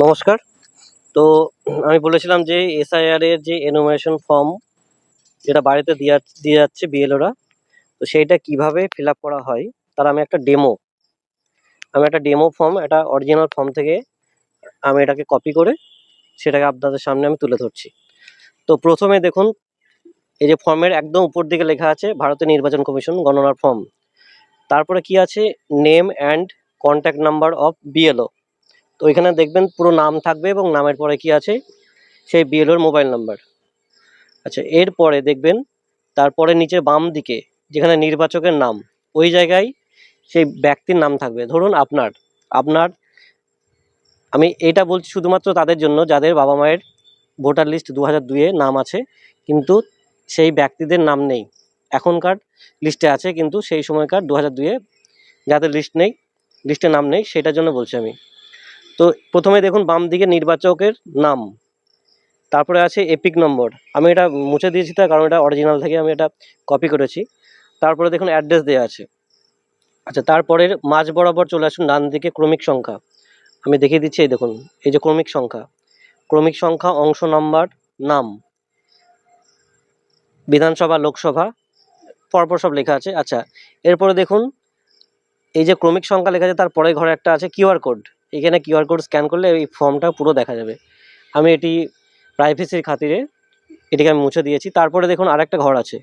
নমস্কার। তো আমি বলেছিলাম যে এসআইআর এর যে এনুমারেশন ফর্ম যেটা বাড়িতে দিয়ে যাচ্ছে বিএলওরা, তো সেইটা কিভাবে ফিল আপ করা হয় তার আমি একটা ডেমো ফর্ম, একটা অরিজিনাল ফর্ম থেকে আমি এটাকে কপি করে সেটাকে আপনাদের সামনে আমি তুলে ধরছি। তো প্রথমে দেখুন, এই যে ফর্মের একদম উপর দিকে লেখা আছে ভারতের নির্বাচন কমিশন গণনার ফর্ম। তারপরে কি আছে, name and contact number of BLO. তো এখানে দেখবেন পুরো নাম থাকবে এবং নামের পরে কি আছে, সেই বিএলওর মোবাইল নাম্বার। আচ্ছা, এরপরে দেখবেন তারপরে নিচে বাম দিকে যেখানে নির্বাচকের নাম, ওই জায়গায় সেই ব্যক্তির নাম থাকবে। ধরুন আপনার আপনার আমি এটা বলছি শুধুমাত্র তাদের জন্য যাদের বাবা মায়ের ভোটার লিস্ট 2002-এ নাম আছে, কিন্তু সেই ব্যক্তিদের নাম নেই। এখনকার লিস্টে আছে কিন্তু সেই সময়কার 2002-এ যাদের লিস্টে নাম নেই, সেটার জন্য বলছি আমি। তো প্রথমে দেখুন বাম দিকে নির্বাচকের নাম, তারপরে আছে এপিক নম্বর। আমি এটা মুছে দিয়েছি তার কারণ এটা অরিজিনাল থেকে আমি এটা কপি করেছি। তারপরে দেখুন অ্যাড্রেস দেওয়া আছে। আচ্ছা, তারপরের মাঝ বরাবর চলে আসুন ডান দিকে ক্রমিক সংখ্যা। আমি দেখিয়ে দিচ্ছি, এই দেখুন, এই যে ক্রমিক সংখ্যা, অংশ নাম্বার, নাম, বিধানসভা, লোকসভা, পরপর সব লেখা আছে। আচ্ছা, এরপরে দেখুন এই যে ক্রমিক সংখ্যা লেখা আছে তার পরের ঘরে একটা আছে কিউআর কোড। এখানে কিউআর কোড স্ক্যান করলে এই ফর্মটা পুরো দেখা যাবে। আমি এটি প্রাইভেসির খাতিরে এটিকে আমি মুছে দিয়েছি। তারপরে দেখুন আরেকটা ঘর আছে,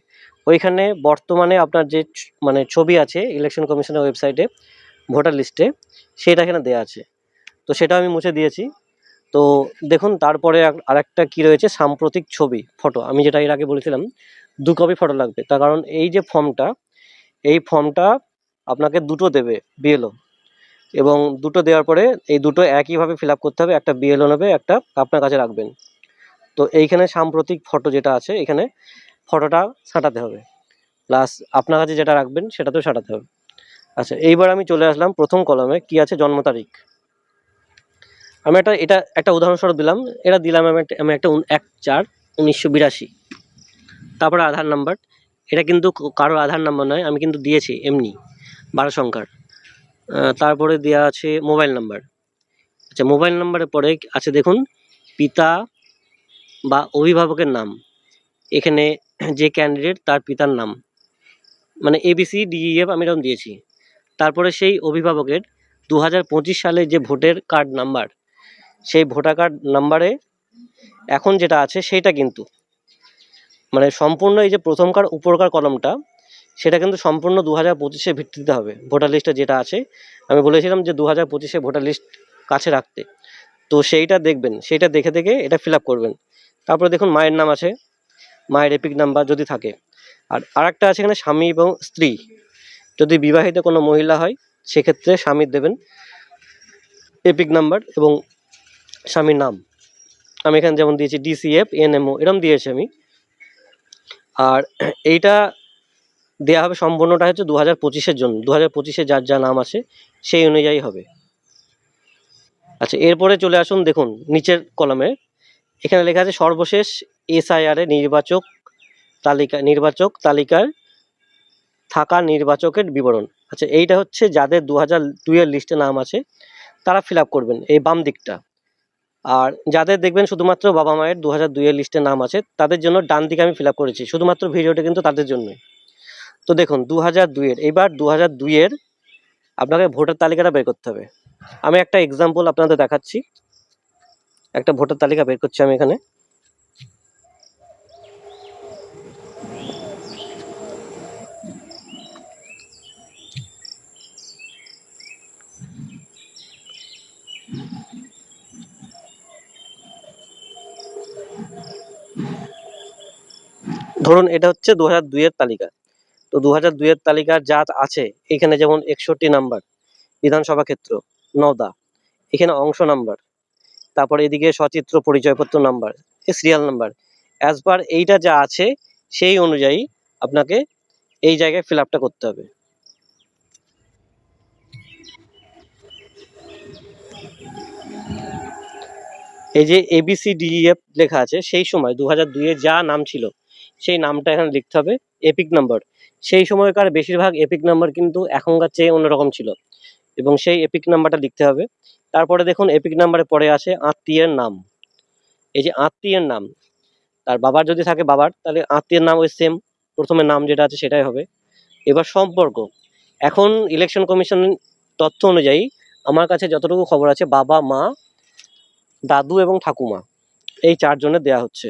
ওইখানে বর্তমানে আপনার যে মানে ছবি আছে ইলেকশন কমিশনের ওয়েবসাইটে ভোটার লিস্টে, সেটা এখানে দেওয়া আছে, তো সেটা আমি মুছে দিয়েছি। তো দেখুন তারপরে আরেকটা কি রয়েছে, সাম্প্রতিক ছবি, ফটো। আমি যেটা এর আগে বলেছিলাম 2 কপি ফটো লাগবে, তার কারণ এই যে ফর্মটা, এই ফর্মটা আপনাকে দুটো দেবে বিএলও, এবং দুটো দেওয়ার পরে এই দুটো একইভাবে ফিল আপ করতে হবে। একটা বিএলও নেবে, একটা আপনার কাছে রাখবেন। তো এইখানে সাম্প্রতিক ফটো যেটা আছে, এখানে ফটোটা সাঁটাতে হবে, প্লাস আপনার কাছে যেটা রাখবেন সেটাতেও সাঁটাতে হবে। আচ্ছা, এইবার আমি চলে আসলাম প্রথম কলামে, কি আছে, জন্ম তারিখ। আমি এটা একটা উদাহরণস্বরূপ দিলাম, এটা দিলাম আমি একটা 1/4/1982। তারপরে আধার নাম্বার, এটা কিন্তু কারোর আধার নাম্বার নয়, আমি কিন্তু দিয়েছি এমনি 12 সংখ্যার। তারপরে দেওয়া আছে মোবাইল নাম্বার। আচ্ছা, মোবাইল নাম্বারের পরে আছে দেখুন পিতা বা অভিভাবকের নাম, এখানে যে ক্যান্ডিডেট তার পিতার নাম, মানে ABCDEF আমি এরকম দিয়েছি। তারপরে সেই অভিভাবকের 2025 সালে যে ভোটার কার্ড নাম্বার, সেই ভোটার কার্ড নাম্বারে এখন যেটা আছে সেইটা কিন্তু মানে সম্পূর্ণ এই যে প্রথমকার উপরকার কলমটা, সেটা কিন্তু সম্পূর্ণ 2025-এর ভিত্তিতে হবে। ভোটার লিস্টে যেটা আছে, আমি বলেছিলাম যে 2025-এ ভোটার লিস্ট কাছে রাখতে, তো সেইটা দেখবেন, সেইটা দেখে দেখে এটা ফিল আপ করবেন। তারপরে দেখুন মায়ের নাম আছে, মায়ের এপিক নাম্বার যদি থাকে। আর আরেকটা আছে এখানে স্বামী এবং স্ত্রী, যদি বিবাহিত কোনো মহিলা হয় সেক্ষেত্রে স্বামীর দেবেন এপিক নাম্বার এবং স্বামীর নাম। আমি এখানে যেমন দিয়েছি DCF NMO এরকম দিয়েছি আমি। আর এইটা দেওয়া হবে সম্পূর্ণটা হচ্ছে 2025-এর জন্য, 2025-এ যার যা নাম আছে সেই অনুযায়ী হবে। আচ্ছা, এরপরে চলে আসুন দেখুন নিচের কলমে, এখানে লেখা আছে সর্বশেষ SIR এ নির্বাচক তালিকার থাকা নির্বাচকের বিবরণ। আচ্ছা, এইটা হচ্ছে যাদের 2002-এর লিস্টে নাম আছে তারা ফিল আপ করবেন এই বাম দিকটা। আর যাদের দেখবেন শুধুমাত্র বাবা মায়ের 2002-এর লিস্টে নাম আছে তাদের জন্য ডান দিকে আমি ফিল আপ করেছি, শুধুমাত্র ভিডিওটা কিন্তু তাদের জন্যই। তো দেখুন 2002-এর, এইবার 2002-এর আপনাকে ভোটার তালিকাটা বের করতে হবে। আমি একটা এক্সাম্পল আপনাদের দেখাচ্ছি, একটা ভোটার তালিকা বের করছি আমি এখানে। ধরুন এটা হচ্ছে 2002-এর তালিকা। তো 2002-এর তালিকার যা আছে এখানে যেমন 61 নাম্বার বিধানসভা ক্ষেত্র নওদা, এখানে অংশ নাম্বার, তারপরে এদিকে সচিত্র পরিচয়পত্র number, serial number, as per এইটা যা আছে সেই অনুযায়ী আপনাকে এই জায়গায় ফিল আপটা করতে হবে। এই যে ABCDEF লেখা আছে, সেই সময় 2002-এ যা নাম ছিল সেই নামটা এখানে লিখতে হবে। এপিক নাম্বার, সেই সময়কার বেশিরভাগ এপিক নাম্বার কিন্তু এখনকার চেয়ে অন্যরকম ছিল। এবং সেই এপিক নাম্বারটা লিখতে হবে। তারপরে দেখুন এপিক নাম্বারের পরে আছে আত্মীয়ের নাম। এই যে আত্মীয়ের নাম, তার বাবার যদি থাকে বাবার, তাহলে আত্মীয়ের নাম ওই সেম, প্রথমে নাম যেটা আছে সেটাই হবে। এবার সম্পর্ক, এখন ইলেকশন কমিশন তথ্য অনুযায়ী আমার কাছে যতটুকু খবর আছে, বাবা, মা, দাদু এবং ঠাকুমা, এই 4 জনের দেওয়া হচ্ছে।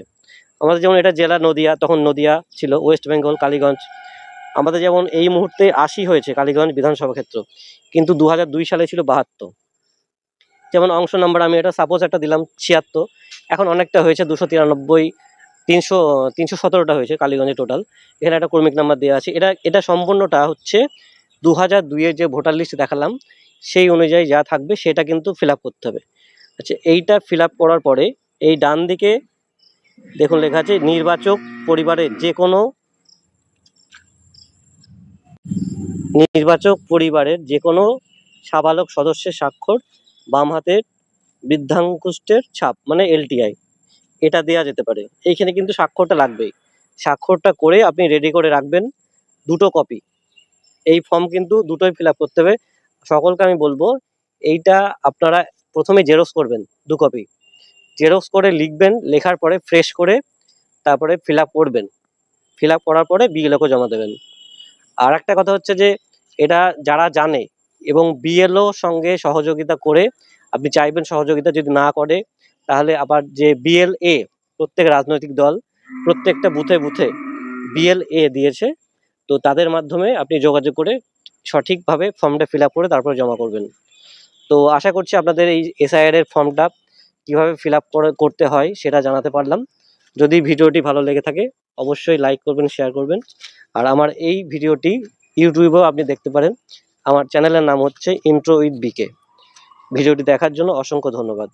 আমাদের যেমন এটা জেলা নদিয়া, তখন নদিয়া ছিল, ওয়েস্ট বেঙ্গল কালীগঞ্জ। আমাদের যেমন এই মুহূর্তে 80 হয়েছে কালীগঞ্জ বিধানসভা ক্ষেত্র, কিন্তু 2002 সালে ছিল 72। যেমন অংশ নাম্বার আমি এটা সাপোজ একটা দিলাম 76, এখন অনেকটা হয়েছে 293, 317টা হয়েছে কালীগঞ্জে টোটাল। এখানে একটা ক্রমিক নাম্বার দেওয়া আছে। এটা সম্পূর্ণটা হচ্ছে 2002-এর যে ভোটার লিস্ট দেখালাম সেই অনুযায়ী যা থাকবে সেটা কিন্তু ফিল আপ করতে হবে। আচ্ছা, এইটা ফিল আপ করার পরে এই ডান দিকে দেখুন লেখা আছে নির্বাচক পরিবারের যে কোনো সাবালক সদস্যের স্বাক্ষর, বাম হাতের বৃদ্ধাঙ্গুষ্ঠের ছাপ মানে এলটিআই, এটা দেয়া যেতে পারে। এইখানে কিন্তু স্বাক্ষরটা লাগবেই। স্বাক্ষরটা করে আপনি রেডি করে রাখবেন 2টো কপি। এই ফর্ম কিন্তু দুটোই ফিল আপ করতে হবে। সকলকে আমি বলবো এইটা আপনারা প্রথমে জেরক্স করবেন 2 কপি, জেরক্স করে লিখবেন, লেখার পরে ফ্রেশ করে তারপরে ফিল আপ করবেন। ফিল আপ করার পরে বিএলওকে জমা দেবেন। আর একটা কথা হচ্ছে যে এটা যারা জানে এবং বিএলও সঙ্গে সহযোগিতা করে, আপনি চাইবেন সহযোগিতা যদি না করে তাহলে আবার যে বিএলএ, প্রত্যেক রাজনৈতিক দল প্রত্যেকটা বুথে বুথে বিএলএ দিয়েছে, তো তাদের মাধ্যমে আপনি যোগাযোগ করে সঠিকভাবে ফর্মটা ফিল আপ করে তারপরে জমা করবেন। তো আশা করছি আপনাদের এই এসআইআর এর ফর্মটা কীভাবে ফিল আপ করতে হয় সেটা জানাতে পারলাম। যদি ভিডিওটি ভালো লেগে থাকে অবশ্যই লাইক করবেন, শেয়ার করবেন। আর আমার এই ভিডিওটি ইউটিউবেও আপনি দেখতে পারেন। আমার চ্যানেলের নাম হচ্ছে ইন্ট্রো উইথ বিকে। ভিডিওটি দেখার জন্য অসংখ্য ধন্যবাদ।